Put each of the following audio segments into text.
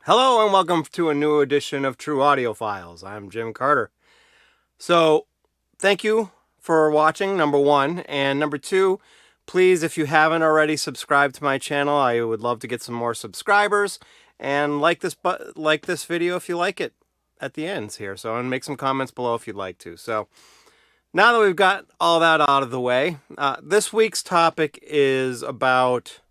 Hello and welcome to a new edition of True Audiophiles. I'm Jim Carter. So, thank you for watching, number one. And number two, please, if you haven't already subscribed to my channel, I would love to get some more subscribers. And like this video if you like it at the ends here. So, and make some comments below if you'd like to. So, now that we've got all that out of the way, this week's topic is about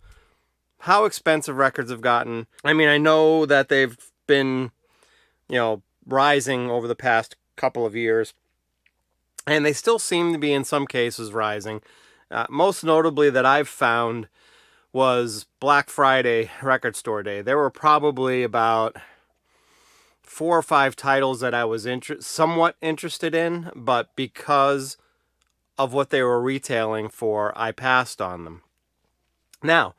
how expensive records have gotten. I mean, I know that they've been, rising over the past couple of years, and they still seem to be in some cases rising. Most notably that I've found was Black Friday Record Store Day. There were probably about 4 or 5 titles that I was somewhat interested in, but because of what they were retailing for, I passed on them. Now,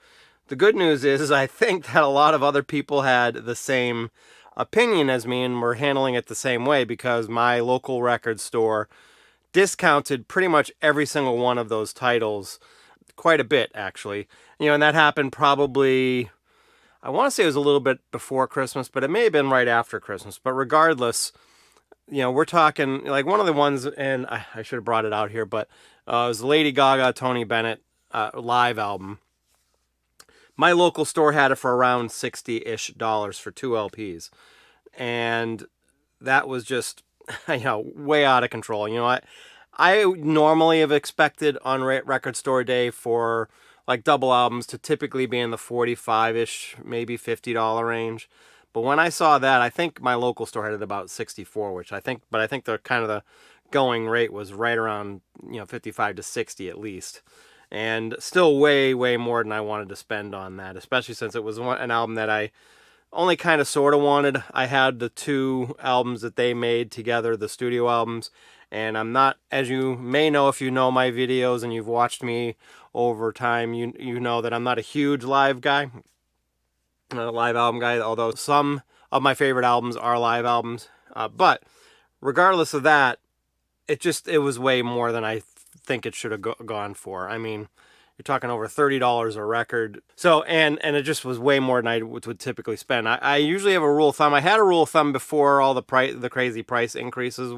the good news is I think that a lot of other people had the same opinion as me and were handling it the same way, because my local record store discounted pretty much every single one of those titles quite a bit, actually. And that happened probably, I want to say it was a little bit before Christmas, but it may have been right after Christmas. But regardless, we're talking like one of the ones, and I should have brought it out here, but it was the Lady Gaga, Tony Bennett live album. My local store had it for around $60-ish for 2 LPs. And that was just, way out of control. I normally have expected on Record Store Day for like double albums to typically be in the $45-ish, maybe $50 range. But when I saw that, I think my local store had it about 64, but I think the kind of the going rate was right around, 55 to 60 at least. And still way, way more than I wanted to spend on that, especially since it was an album that I only kind of sort of wanted. I had the 2 albums that they made together, the studio albums, and I'm not, as you may know if you know my videos and you've watched me over time, you know that I'm not a huge live guy, not a live album guy, although some of my favorite albums are live albums. But regardless of that, it was way more than I think it should have gone for. I mean, you're talking over $30 a record. So, and it just was way more than I would typically spend. I usually have a rule of thumb. I had a rule of thumb before all the crazy price increases,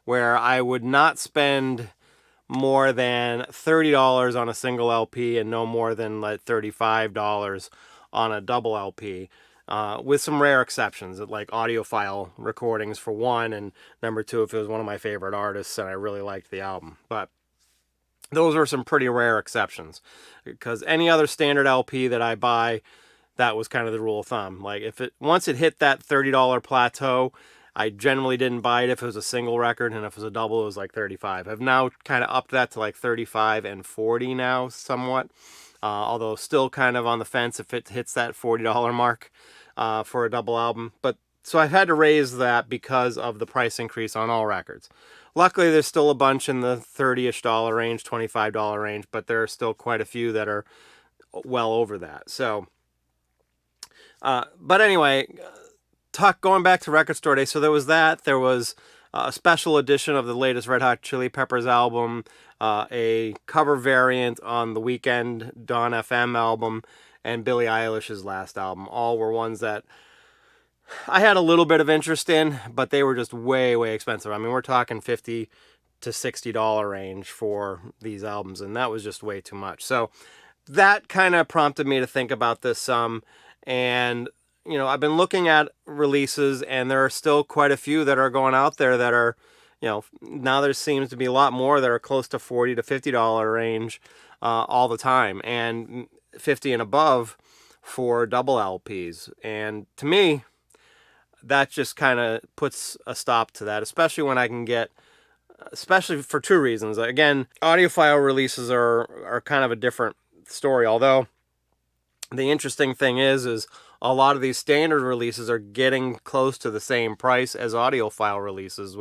where I would not spend more than $30 on a single LP and no more than like $35 on a double LP. With some rare exceptions, like audiophile recordings for one, and number two, if it was one of my favorite artists and I really liked the album. But those are some pretty rare exceptions, because any other standard LP that I buy, that was kind of the rule of thumb. Like once it hit that $30 plateau, I generally didn't buy it if it was a single record, and if it was a double, it was like 35. I've now kind of upped that to like 35 and 40 now, somewhat. Although still kind of on the fence if it hits that $40 mark for a double album. But so I've had to raise that because of the price increase on all records. Luckily, there's still a bunch in the $30-ish range, $25 range, but there are still quite a few that are well over that. So, but anyway, going back to Record Store Day. So there was that. There was a special edition of the latest Red Hot Chili Peppers album, a cover variant on the Weeknd Dawn FM album, and Billie Eilish's last album. All were ones that I had a little bit of interest in, but they were just way, way expensive. I mean, we're talking $50 to $60 range for these albums, and that was just way too much. So that kind of prompted me to think about this some, and I've been looking at releases, and there are still quite a few that are going out there that are, now there seems to be a lot more that are close to $40 to $50 range all the time, and 50 and above for double LPs. And to me, that just kind of puts a stop to that, especially when I can get, especially for 2 reasons. Again, audiophile releases are kind of a different story, although the interesting thing is a lot of these standard releases are getting close to the same price as audiophile releases,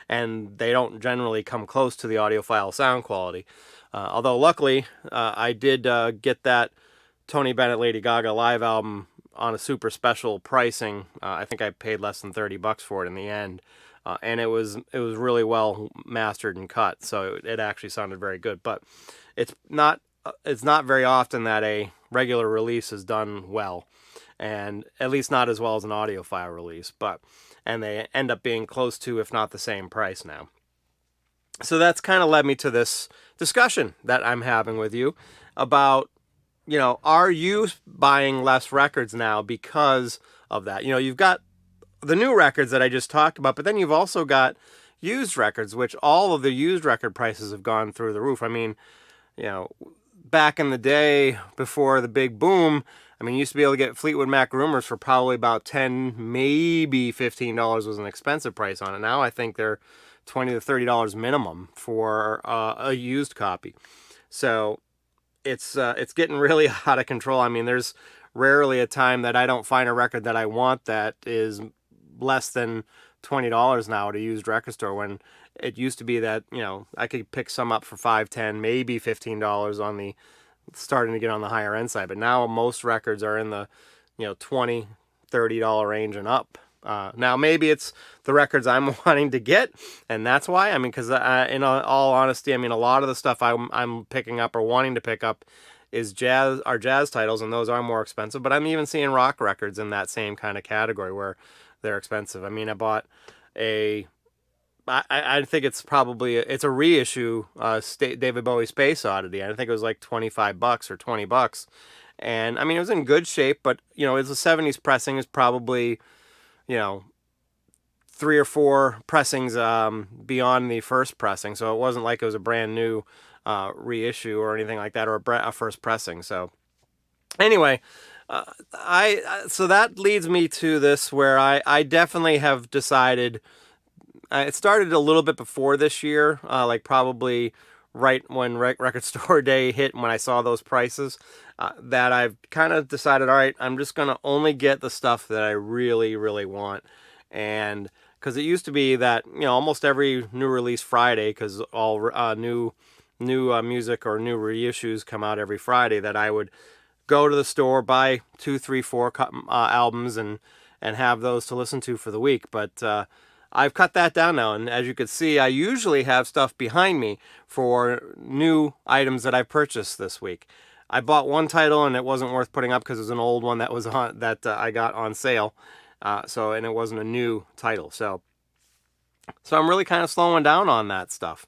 and they don't generally come close to the audiophile sound quality. Although luckily, I did get that Tony Bennett Lady Gaga live album on a super special pricing. I think I paid less than $30 for it in the end, and it was really well mastered and cut, so it actually sounded very good. But it's not very often that a regular release is done well, and at least not as well as an audiophile release, and they end up being close to, if not the same price now. So that's kind of led me to this discussion that I'm having with you about, are you buying less records now because of that? You've got the new records that I just talked about, but then you've also got used records, which all of the used record prices have gone through the roof. I mean, back in the day before the big boom, you used to be able to get Fleetwood Mac Rumors for probably about $10, maybe $15 was an expensive price on it. Now I think they're $20 to $30 minimum for a used copy. So it's getting really out of control. There's rarely a time that I don't find a record that I want that is less than $20 now at a used record store, when it used to be that, I could pick some up for $5, $10, maybe $15 on the starting to get on the higher end side. But now most records are in the, $20, $30 range and up. Now maybe it's the records I'm wanting to get, and that's why. Because in all honesty, a lot of the stuff I'm picking up or wanting to pick up is jazz titles, and those are more expensive. But I'm even seeing rock records in that same kind of category where they're expensive. I bought I think it's probably it's a reissue David Bowie Space Oddity. I think it was like $25 or $20, and it was in good shape, but it's a 70s pressing. Is probably 3 or 4 pressings beyond the first pressing, so it wasn't like it was a brand new reissue or anything like that, or a first pressing. So anyway, so that leads me to this, where I definitely have decided. It started a little bit before this year, like probably right when Record Store Day hit, when I saw those prices, that I've kind of decided, all right, I'm just going to only get the stuff that I really, really want. And because it used to be that, almost every new release Friday, because all new music or new reissues come out every Friday, that I would go to the store, buy 2, 3, 4 albums and have those to listen to for the week. But I've cut that down now, and as you can see, I usually have stuff behind me for new items that I purchased this week. I bought one title and it wasn't worth putting up because it was an old one that was I got on sale, and it wasn't a new title. So I'm really kind of slowing down on that stuff.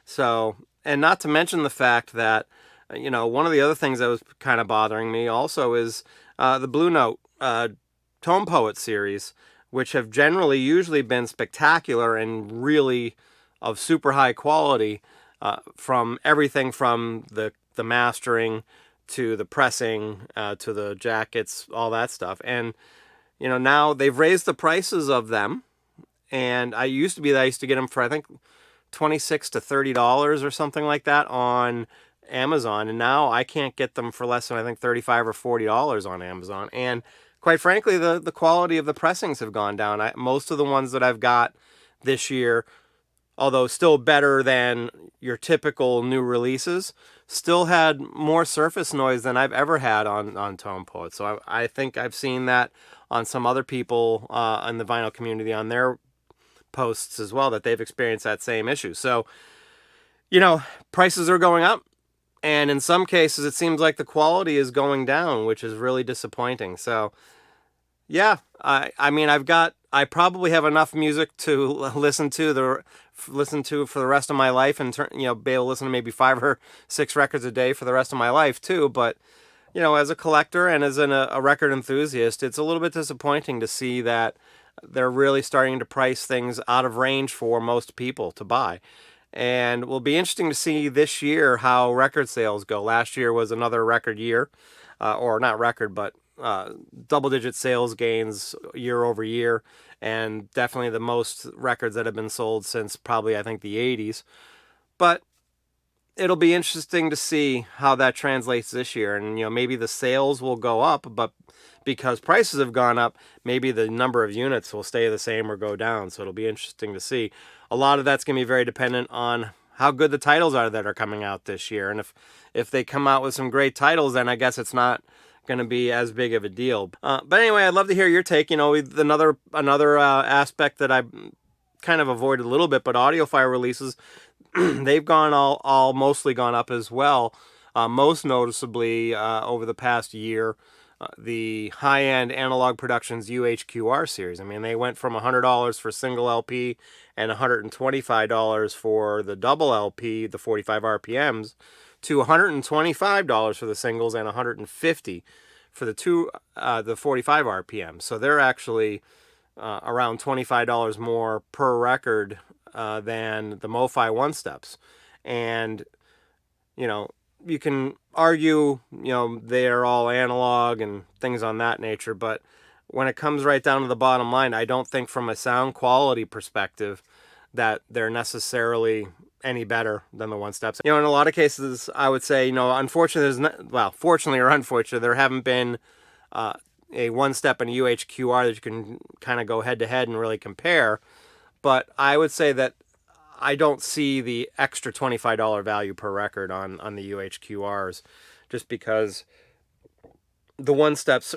So, and not to mention the fact that one of the other things that was kind of bothering me also is the Blue Note Tone Poet series, which have usually been spectacular and really of super high quality, from everything from the mastering to the pressing to the jackets, all that stuff. And now they've raised the prices of them, and I used to get them for I think $26 to $30 or something like that on Amazon, and now I can't get them for less than I think $35 or $40 on Amazon. And quite frankly, the quality of the pressings have gone down. Most of the ones that I've got this year, although still better than your typical new releases, still had more surface noise than I've ever had on Tone Poet. So I think I've seen that on some other people in the vinyl community on their posts as well, that they've experienced that same issue. So, prices are going up. And in some cases, it seems like the quality is going down, which is really disappointing. So, yeah, I probably have enough music to listen to for the rest of my life, and be able to listen to maybe 5 or 6 records a day for the rest of my life too. But as a collector and as a record enthusiast, it's a little bit disappointing to see that they're really starting to price things out of range for most people to buy. And it will be interesting to see this year how record sales go. Last year was another record year, or not record, but double-digit sales gains year over year, and definitely the most records that have been sold since probably, I think, the 80s. But it'll be interesting to see how that translates this year. And, maybe the sales will go up, but because prices have gone up, maybe the number of units will stay the same or go down. So it'll be interesting to see. A lot of that's going to be very dependent on how good the titles are that are coming out this year. And if they come out with some great titles, then I guess it's not going to be as big of a deal. But anyway, I'd love to hear your take. Another aspect that I kind of avoided a little bit, but audiophile releases, they've gone all mostly gone up as well. Most noticeably over the past year. the high-end Analog Productions UHQR series. I mean, they went from $100 for single LP and $125 for the double LP, the 45 RPMs, to $125 for the singles and $150 for the 45 RPM. So they're actually around $25 more per record than the MoFi one steps. And you can argue, they're all analog and things on that nature, but when it comes right down to the bottom line, I don't think from a sound quality perspective that they're necessarily any better than the one steps. In a lot of cases, I would say, unfortunately, fortunately or unfortunately, there haven't been a one step and a UHQR that you can kind of go head to head and really compare. But I would say that I don't see the extra $25 value per record on the UHQRs, just because the one steps,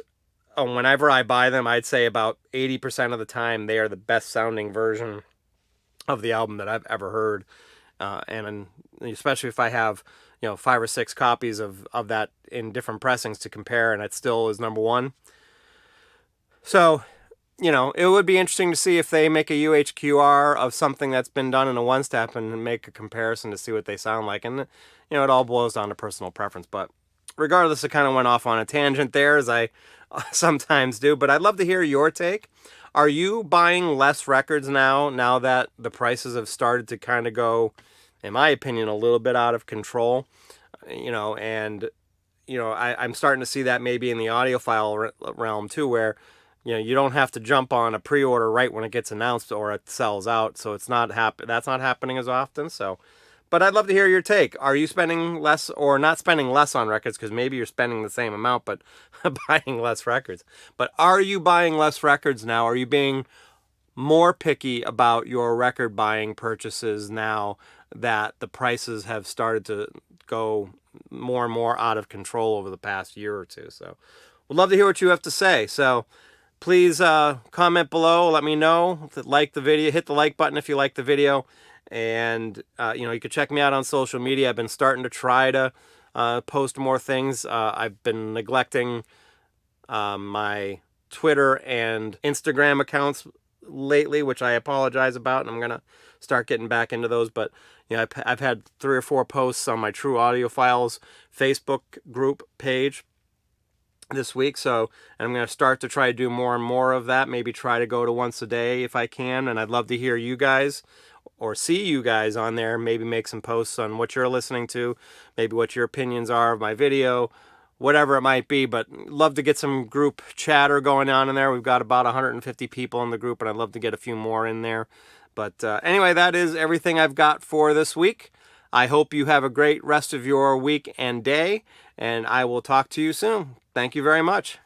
whenever I buy them, I'd say about 80% of the time they are the best sounding version of the album that I've ever heard. And especially if I have 5 or 6 copies of that in different pressings to compare, and it still is number one. So it would be interesting to see if they make a UHQR of something that's been done in a one-step and make a comparison to see what they sound like. And, it all boils down to personal preference. But regardless, it kind of went off on a tangent there, as I sometimes do. But I'd love to hear your take. Are you buying less records now that the prices have started to kind of go, in my opinion, a little bit out of control? I'm starting to see that maybe in the audiophile realm too, where you don't have to jump on a pre-order right when it gets announced or it sells out. So that's not happening as often. So, but I'd love to hear your take. Are you spending less or not spending less on records? Because maybe you're spending the same amount, but buying less records. But are you buying less records now? Are you being more picky about your record buying purchases now that the prices have started to go more and more out of control over the past year or two? So we'd love to hear what you have to say. So please comment below. Let me know. Like the video. Hit the like button if you like the video. And, you can check me out on social media. I've been starting to try to post more things. I've been neglecting my Twitter and Instagram accounts lately, which I apologize about. And I'm going to start getting back into those. But, I've had 3 or 4 posts on my True Audiophiles Facebook group page this week, and I'm going to start to try to do more and more of that, maybe try to go to once a day if I can, and I'd love to hear you guys or see you guys on there, maybe make some posts on what you're listening to, maybe what your opinions are of my video, whatever it might be, but love to get some group chatter going on in there. We've got about 150 people in the group, and I'd love to get a few more in there. But anyway, that is everything I've got for this week. I hope you have a great rest of your week and day, and I will talk to you soon. Thank you very much.